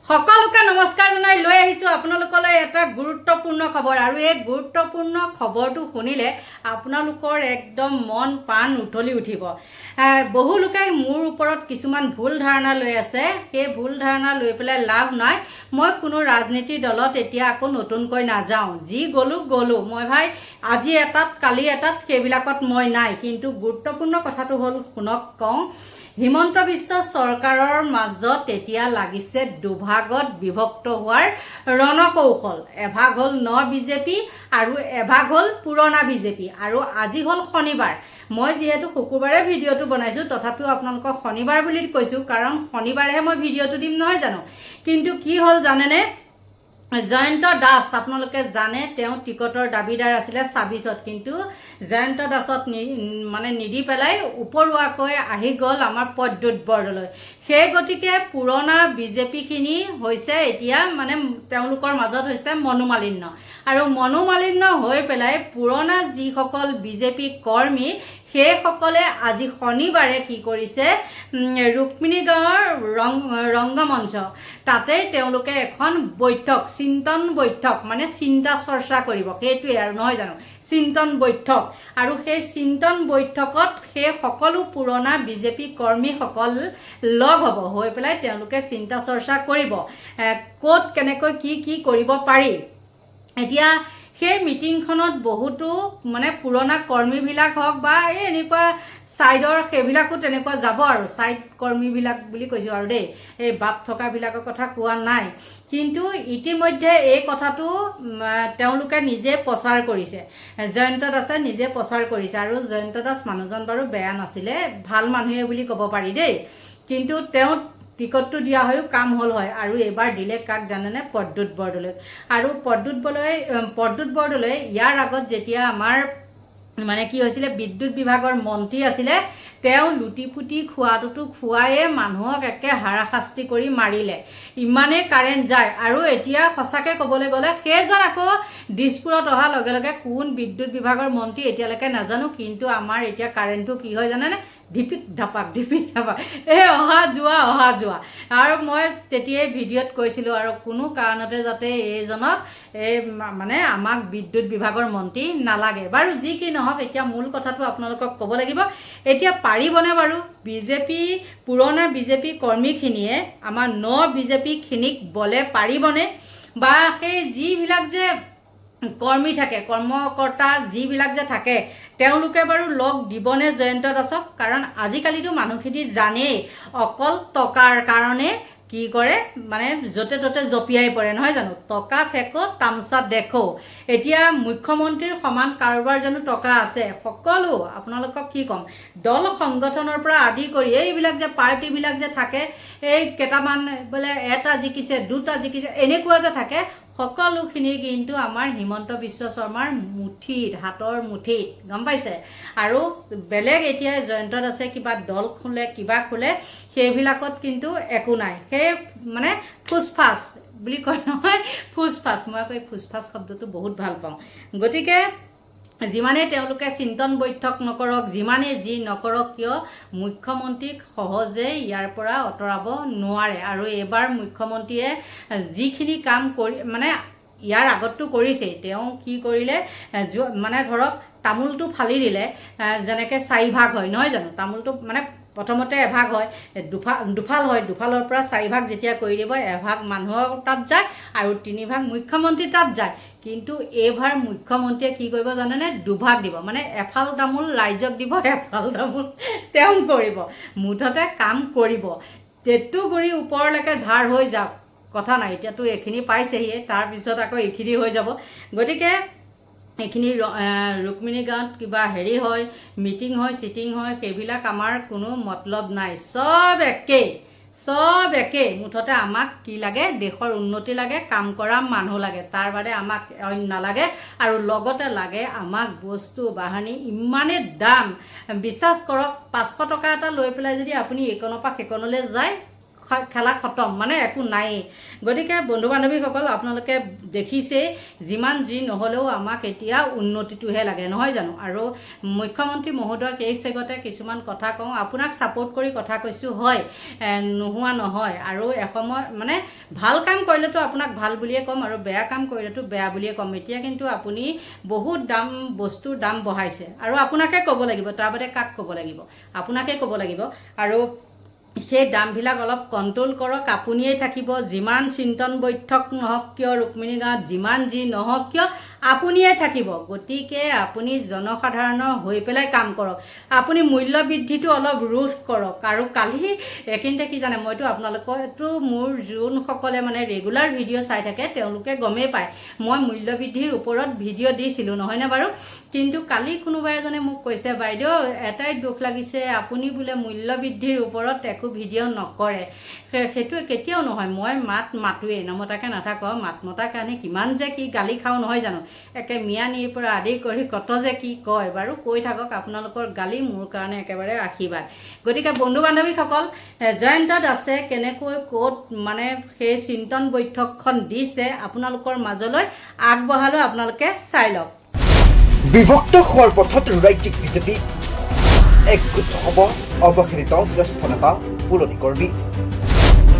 সকলোকে নমস্কাৰ জনাই লৈ আহিছো আপোনালোকলৈ এটা গুৰুত্বপূৰ্ণ খবৰ আৰু এই গুৰুত্বপূৰ্ণ খবৰটো শুনিলে আপোনালোকৰ একদম মন প্ৰাণ উঠলি উঠিব। বহু লোকে মোৰ ওপৰত কিছুমান ভুল ধাৰণা লৈ আছে, সেই ভুল ধাৰণা লৈ পেলাই লাভ নাই। মই কোনো ৰাজনীতিৰ দলত এতিয়া আকৌ নতুনকৈ নাযাওঁ, যি গ'লো মই ভাই আজি এটাত কালি এটাত সেইবিলাকত মই নাই। কিন্তু গুৰুত্বপূৰ্ণ কথাটো হ'ল শুনক কওঁ, হিমন্ত বিশ্ব চৰকাৰৰ মাজত এতিয়া লাগিছে দুভাগত বিভক্ত হোৱাৰ ৰণকৌশল। এভাগ হ'ল বিজেপি আৰু এভাগ হ'ল পুৰণা বিজেপি। আৰু আজি হ'ল শনিবাৰ, মই যিহেতু শুকুৰবাৰে ভিডিঅ'টো বনাইছোঁ তথাপিও আপোনালোকক শনিবাৰ বুলি কৈছোঁ, কাৰণ শনিবাৰেহে মই ভিডিঅ'টো দিম নহয় জানো। কিন্তু কি হ'ল জানেনে, জয়ন্ত দাস আপোনালোকে জানে তেওঁ টিকটৰ দাবীদাৰ আছিলে ২৬ত, কিন্তু জয়ন্ত দাসত নিদি পেলাই উপৰুৱাকৈ আহি গ'ল আমাৰ প্ৰদ্যুৎ বৰদলৈ। সেই গতিকে পুৰণা বিজেপিখিনি হৈছে এতিয়া তেওঁলোকৰ মাজত হৈছে মনোমালিন্য, আৰু মনোমালিন্য হৈ পেলাই পুৰণা যিসকল বিজেপি কৰ্মী সেইসকলে আজি শনিবাৰে কি কৰিছে, ৰুক্মিণী গাঁৱৰ ৰংগমঞ্চ তাতে তেওঁলোকে এখন বৈঠক, চিন্তন বৈঠক চিন্তা চৰ্চা কৰিব, সেইটোৱে আৰু নহয় জানো, চিন্তন বৈঠক। আৰু সেই চিন্তন বৈঠকত সেই সকলো পুৰণা বিজেপি কৰ্মীসকল লগ হ'ব, হৈ পেলাই তেওঁলোকে চিন্তা চৰ্চা কৰিব ক'ত কেনেকৈ কি কৰিব পাৰি। এতিয়া সেই মিটিংখনত বহুতো পুৰণা কৰ্মীবিলাক হওক বা এই এনেকুৱা ছাইডৰ সেইবিলাকো তেনেকুৱা যাব, আৰু ছাইড কৰ্মীবিলাক বুলি কৈছোঁ আৰু দেই, এই বাপ থকাবিলাকৰ কথা কোৱা নাই। কিন্তু ইতিমধ্যে এই কথাটো তেওঁলোকে নিজে প্ৰচাৰ কৰিছে, জয়ন্ত দাসে নিজে প্ৰচাৰ কৰিছে। আৰু জয়ন্ত দাস মানুহজন বাৰু বেয়া নাছিলে, ভাল মানুহে বুলি ক'ব পাৰি দেই। কিন্তু তেওঁ টিকটটো দিয়া হয়ও কাম হ'ল হয়, আৰু এইবাৰ দিলে কাক জানেনে, প্ৰদ্যুৎ বৰদলৈ। আৰু প্ৰদ্যুৎ বৰদলৈ ইয়াৰ আগত যেতিয়া আমাৰ কি হৈছিলে, বিদ্যুৎ বিভাগৰ মন্ত্ৰী আছিলে, তেওঁ লুটি পুটি খোৱাটোতো খুৱায়ে মানুহক একে হাৰাশাস্তি কৰি মাৰিলে, ইমানেই কাৰেণ্ট যায়। আৰু এতিয়া সঁচাকৈ ক'বলৈ গ'লে সেইজন আকৌ দিছপুৰত অহাৰ লগে লগে কোন বিদ্যুৎ বিভাগৰ মন্ত্ৰী এতিয়ালৈকে নাজানো, কিন্তু আমাৰ এতিয়া কাৰেণ্টটো কি হয় জানেনে, ধিপিক ধাপাক এই অহা যোৱা। আৰু মই তেতিয়াই ভিডিঅ'ত কৈছিলোঁ, আৰু কোনো কাৰণতে যাতে এইজনক আমাক বিদ্যুৎ বিভাগৰ মন্ত্ৰী নালাগে। বাৰু যি কি নহওক, এতিয়া মূল কথাটো আপোনালোকক ক'ব লাগিব। এতিয়া পাৰিবনে বাৰু পুৰণা বিজেপি কৰ্মীখিনিয়ে আমাৰ বিজেপিখিনিক বলে পাৰিবনে, বা সেই যিবিলাক যে কৰ্মী থাকে, কৰ্মকৰ্তা যিবিলাক যে থাকে, তেওঁলোকে বাৰু লগ দিবনে জয়ন্ত দাসক? কাৰণ আজিকালিতো মানুহখিনি জানেই অকল টকাৰ কাৰণে কি কৰে, য'তে ত'তে জঁপিয়াই পৰে নহয় জানো, টকা ফেকো তামচা দেখো। এতিয়া মুখ্যমন্ত্ৰীৰ সমান কাৰোবাৰ জানো টকা আছে? সকলো আপোনালোকক কি ক'ম, দল সংগঠনৰ পৰা আদি কৰি এইবিলাক যে পাৰ্টিবিলাক যে থাকে, এই কেইটামান বোলে এটা জিকিছে দুটা জিকিছে এনেকুৱা যে থাকে, সকলোখিনি কিন্তু আমাৰ হিমন্ত বিশ্ব শৰ্মাৰ মুঠিত, হাতৰ মুঠিত, গম পাইছে। আৰু বেলেগ এতিয়া জয়ন্ত দাসে কিবা দল খোলে কিবা খোলে, সেইবিলাকত কিন্তু একো নাই। সেই ফুচফাচ বুলি কয় নহয়, ফুচফাচ, মই আকৌ এই ফুচফাচ শব্দটো বহুত ভাল পাওঁ। গতিকে যিমানেই তেওঁলোকে চিন্তন বৈঠক নকৰক, যিমানেই যি নকৰক কিয়, মুখ্যমন্ত্ৰীক সহজে ইয়াৰ পৰা আঁতৰাব নোৱাৰে। আৰু এইবাৰ মুখ্যমন্ত্ৰীয়ে যিখিনি কাম কৰি ইয়াৰ আগতটো কৰিছেই, তেওঁ কি কৰিলে, ধৰক তামোলটো ফালি দিলে, যেনেকৈ 4 ভাগ হয় নহয় জানো, তামোলটো প্ৰথমতে এভাগ হয়, দুফাল হয়, দুফালৰ পৰা 4 ভাগ যেতিয়া কৰি দিব, এভাগ মানুহৰ তাত যায় আৰু 3 ভাগ মুখ্যমন্ত্ৰীৰ তাত যায়। কিন্তু এইবাৰ মুখ্যমন্ত্ৰীয়ে কি কৰিব জানেনে, 2 ভাগ দিব, এফাল তামোল ৰাইজক দিব, এফাল তামোল তেওঁ কৰিব, মুঠতে কাম কৰিব। টেটুগুৰি ওপৰলৈকে ধাৰ হৈ যাওক, কথা নাই, এতিয়াতো এইখিনি পাইছেহিয়ে, তাৰপিছত আকৌ এইখিনি হৈ যাব। গতিকে এইখিনি ৰুক্মিণী গাঁৱত কিবা হয়, মিটিং হয়, চিটিং হয়, সেইবিলাক আমাৰ কোনো মতলব নাই, চব একেই। মুঠতে আমাক কি লাগে, দেশৰ উন্নতি লাগে, কাম কৰা মানুহ লাগে, তাৰ বাদে আমাক অইন নালাগে। আৰু লগতে লাগে আমাক বস্তু বাহানি ইমানেই দাম, বিশ্বাস কৰক 500 টকা এটা লৈ পেলাই যদি আপুনি এইকণৰ পৰা সেইকণলৈ যায়, খেলা খতম মানে একো নাই গতিকে বন্ধু বান্ধৱীসকল আপোনালোকে দেখিছে যিমান যি নহ'লেও আমাক এতিয়া উন্নতিটোহে লাগে নহয় জানো আৰু মুখ্যমন্ত্ৰী মহোদয়ক এই চেগতে কিছুমান কথা কওঁ আপোনাক ছাপোৰ্ট কৰি কথা কৈছোঁ হয় নোহোৱা নহয় আৰু এসময় মানে ভাল কাম কৰিলেতো আপোনাক ভাল বুলিয়ে ক'ম আৰু বেয়া কাম কৰিলেতো বেয়া বুলিয়ে ক'ম এতিয়া কিন্তু আপুনি বহুত বস্তুৰ দাম বঢ়াইছে আৰু আপোনাকে ক'ব লাগিব তাৰ বাদে কাক ক'ব লাগিব আপোনাকে ক'ব লাগিব আৰু সেই দামবিলাক অলপ কণ্ট্ৰল কৰক আপুনিয়েই থাকিব যিমান চিন্তন বৈঠক নহওক কিয় ৰুক্মিণী গাঁৱত যিমান যি নহওক কিয় আপুনিয়ে থাকিব গতিকে আপুনি জনসাধাৰণৰ হৈ পেলাই কাম কৰক আপুনি মূল্য বৃদ্ধিটো অলপ ৰোধ কৰক আৰু কালি এইখিনিতে কি জানে মইতো আপোনালোকৰতো মোৰ যোনসকলে মানে ৰেগুলাৰ ভিডিঅ' চাই থাকে তেওঁলোকে গমেই পায় মই মূল্য বৃদ্ধিৰ ওপৰত ভিডিঅ' দিছিলোঁ নহয়নে বাৰু কিন্তু কালি কোনোবা এজনে মোক কৈছে বাইদেউ এটাই দুখ লাগিছে আপুনি বোলে মূল্য বৃদ্ধিৰ ওপৰত একো ভিডিঅ' নকৰে সেইটো কেতিয়াও নহয় মই মাতোৱেই নমতাকৈ নাথাকোঁ মাত মতাৰ কাৰণে কিমান যে কি গালি খাওঁ নহয় জানো একে মিয়ানীৰ পৰা আদি কৰি কত যে কি কয় বাৰু কৈ থাকক আপোনালোকৰ গালি মোৰ কাৰণে একেবাৰে আশীৰ্বাদ গতিকে বন্ধু বান্ধৱীসকল জয়ন্তত আছে কেনেকৈ ক'ত মানে সেই চিন্তন বৈঠকখন দিছে আপোনালোকৰ মাজলৈ আগবঢ়ালোঁ আপোনালোকে চাই লওক বিভক্ত হোৱাৰ পথত ৰাজ্যিক বিজেপি একগোট হ'ব অৱহেলিত জ্যেষ্ঠ নেতা পুৰণি কৰ্মী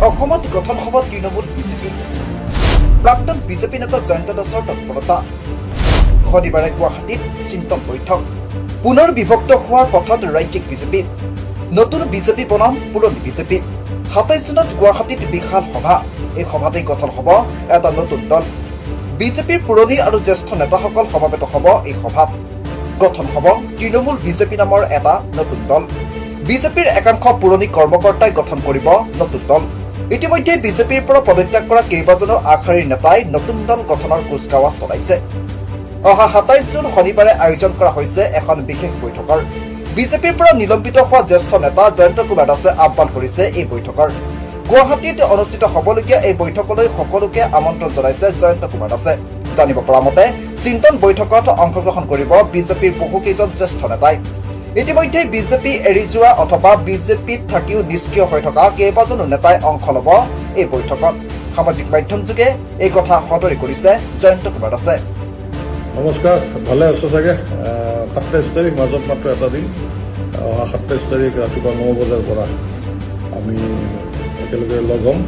অসমত গঠন হ'ব তৃণমূল বিজেপি প্ৰাক্তন বিজেপি নেতা জয়ন্ত দাসৰ তৎপৰতা শনিবাৰে গুৱাহাটীত চিন্তন বৈঠক পুনৰ বিভক্ত হোৱাৰ পথত ৰাজ্যিক বিজেপি নতুন বিজেপি বনাম পুৰণি বিজেপি ২৭ জুনত গুৱাহাটীত বিশাল সভা এই সভাতেই গঠন হ'ব এটা নতুন দল বিজেপিৰ পুৰণি আৰু জ্যেষ্ঠ নেতাসকল সমাবেত হ'ব এই সভাত গঠন হ'ব তৃণমূল বিজেপি নামৰ এটা নতুন দল বিজেপিৰ একাংশ পুৰণি কৰ্মকৰ্তাই গঠন কৰিব নতুন দল ইতিমধ্যে বিজেপিৰ পৰা পদত্যাগ কৰা কেইবাজনো আগশাৰীৰ নেতাই নতুন দল গঠনৰ কুচকাৱাজ চলাইছে অহা ২৭ জুন শনিবাৰে আয়োজন কৰা হৈছে এখন বিশেষ বৈঠকৰ বিজেপিৰ পৰা নিলম্বিত হোৱা জ্যেষ্ঠ নেতা জয়ন্ত কুমাৰ দাসে আহ্বান কৰিছে এই বৈঠকৰ গুৱাহাটীত অনুষ্ঠিত হ'বলগীয়া এই বৈঠকলৈ সকলোকে আমন্ত্ৰণ জনাইছে জয়ন্ত কুমাৰ দাসে জানিব পৰা মতে চিন্তন বৈঠকত অংশগ্ৰহণ কৰিব বিজেপিৰ বহুকেইজন জ্যেষ্ঠ নেতাই ইতিমধ্যে বিজেপি এৰি যোৱা অথবা বিজেপিত থাকিও নিষ্ক্ৰিয় হৈ থকা কেইবাজনো নেতাই অংশ ল'ব এই বৈঠকত সামাজিক মাধ্যম যোগে এই কথা সদৰি কৰিছে জয়ন্ত কুমাৰ দাসে নমস্কাৰ ভালে আছো চাগে ২৭ তাৰিখ মাজত মাত্ৰ এটা দিন অহা ২৭ তাৰিখ ৰাতিপুৱা ৯ বজাৰ পৰা আমি একেলগে লগ হ'ম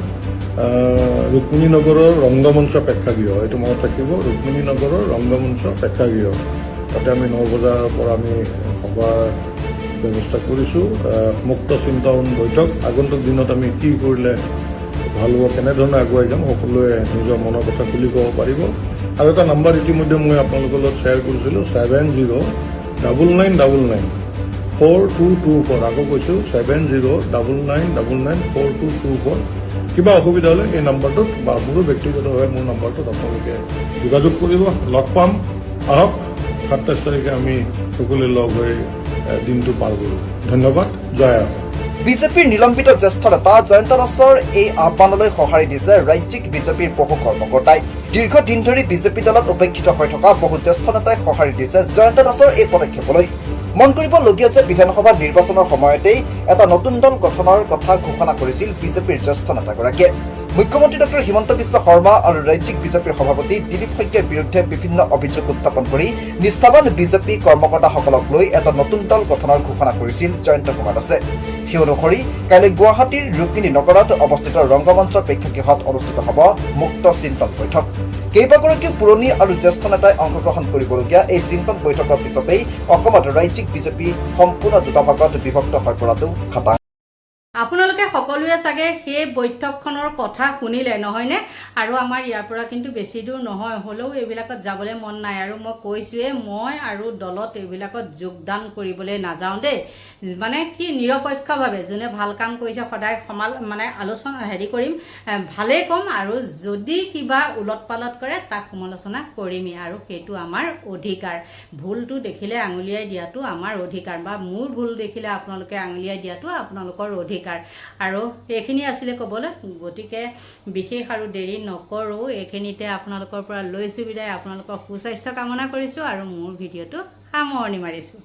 ৰুক্মিণী নগৰৰ ৰংগমঞ্চ প্ৰেক্ষাগৃহ এইটো মনত থাকিব ৰুক্মিণী নগৰৰ ৰংগমঞ্চ প্ৰেক্ষাগৃহ তাতে আমি ৯ বজাৰ পৰা আমি সভাৰ ব্যৱস্থা কৰিছোঁ মুক্ত চিন্তন বৈঠক আগন্তুক দিনত আমি কি কৰিলে ভাল হ'ব কেনেধৰণে আগুৱাই যাম সকলোৱে নিজৰ মনৰ কথা খুলি ক'ব পাৰিব আৰু এটা নাম্বাৰ ইতিমধ্যে মই আপোনালোকৰ লগত শ্বেয়াৰ কৰিছিলোঁ 7099994224 আকৌ কৈছোঁ 7099994224 কিবা অসুবিধা হ'লে এই নাম্বাৰটোত বা মোৰো ব্যক্তিগতভাৱে মোৰ নাম্বাৰটোত আপোনালোকে যোগাযোগ কৰিব লগ পাম আহক ২৭ তাৰিখে আমি সকলোৱে লগ হৈ দিনটো পাৰ কৰোঁ ধন্যবাদ জয় আহক বিজেপিৰ নিলম্বিত জ্যেষ্ঠ নেতা জয়ন্ত দাসৰ এই আহ্বানলৈ সঁহাৰি দিছে ৰাজ্যিক বিজেপিৰ বহু কৰ্মকৰ্তাই দীৰ্ঘদিন ধৰি বিজেপি দলত উপেক্ষিত হৈ থকা বহু জ্যেষ্ঠ নেতাই সঁহাৰি দিছে জয়ন্ত দাসৰ এই পদক্ষেপলৈ মন কৰিবলগীয়া যে বিধানসভা নিৰ্বাচনৰ সময়তেই এটা নতুন দল গঠনৰ কথা ঘোষণা কৰিছিল বিজেপিৰ জ্যেষ্ঠ নেতাগৰাকীয়ে মুখ্যমন্ত্ৰী ডক্টৰ হিমন্ত বিশ্ব শৰ্মা আৰু ৰাজ্যিক বিজেপিৰ সভাপতি দিলীপ শইকীয়াৰ বিৰুদ্ধে বিভিন্ন অভিযোগ উত্থাপন কৰি নিষ্ঠাবান বিজেপি কৰ্মকৰ্তাসকলক লৈ এটা নতুন দল গঠনৰ ঘোষণা কৰিছিল জয়ন্ত কুমাৰ দাসে সেই অনুসৰি কাইলৈ গুৱাহাটীৰ ৰুক্মিণী নগৰত অৱস্থিত ৰংগমঞ্চ প্ৰেক্ষাগৃহত অনুষ্ঠিত হ'ব মুক্ত চিন্তন বৈঠক কেইবাগৰাকীও পুৰণি আৰু জ্যেষ্ঠ নেতাই অংশগ্ৰহণ কৰিবলগীয়া এই চিন্তন বৈঠকৰ পিছতেই অসমত ৰাজ্যিক বিজেপি সম্পূৰ্ণ দুটা ভাগত বিভক্ত হৈ পৰাটো খাটাং আপোনালোকে সকলোৱে চাগে সেই বৈঠকখনৰ কথা শুনিলে নহয়নে আৰু আমাৰ ইয়াৰ পৰা কিন্তু বেছি দূৰ নহয় হ'লেও এইবিলাকত যাবলৈ মন নাই আৰু মই কৈছোঁৱে মই আৰু দলত এইবিলাকত যোগদান কৰিবলৈ নাযাওঁ দেই মানে কি নিৰপেক্ষভাৱে যোনে ভাল কাম কৰিছে সদায় মানে আলোচনা কৰিম ভালেই ক'ম আৰু যদি কিবা উলট পালট কৰে তাক সমালোচনা কৰিমেই আৰু সেইটো আমাৰ অধিকাৰ ভুলটো দেখিলে আঙুলিয়াই দিয়াটো আমাৰ অধিকাৰ বা মোৰ ভুল দেখিলে আপোনালোকে আঙুলিয়াই দিয়াটো আপোনালোকৰ অধিকাৰ আৰু এইখিনি আছিলে ক'বলৈ গতিকে বিশেষ আৰু দেৰি নকৰোঁ এইখিনিতে আপোনালোকৰ পৰা লৈছোঁ বিদায় আপোনালোকৰ সুস্বাস্থ্য কামনা কৰিছোঁ আৰু মোৰ ভিডিঅ'টো সামৰণি মাৰিছোঁ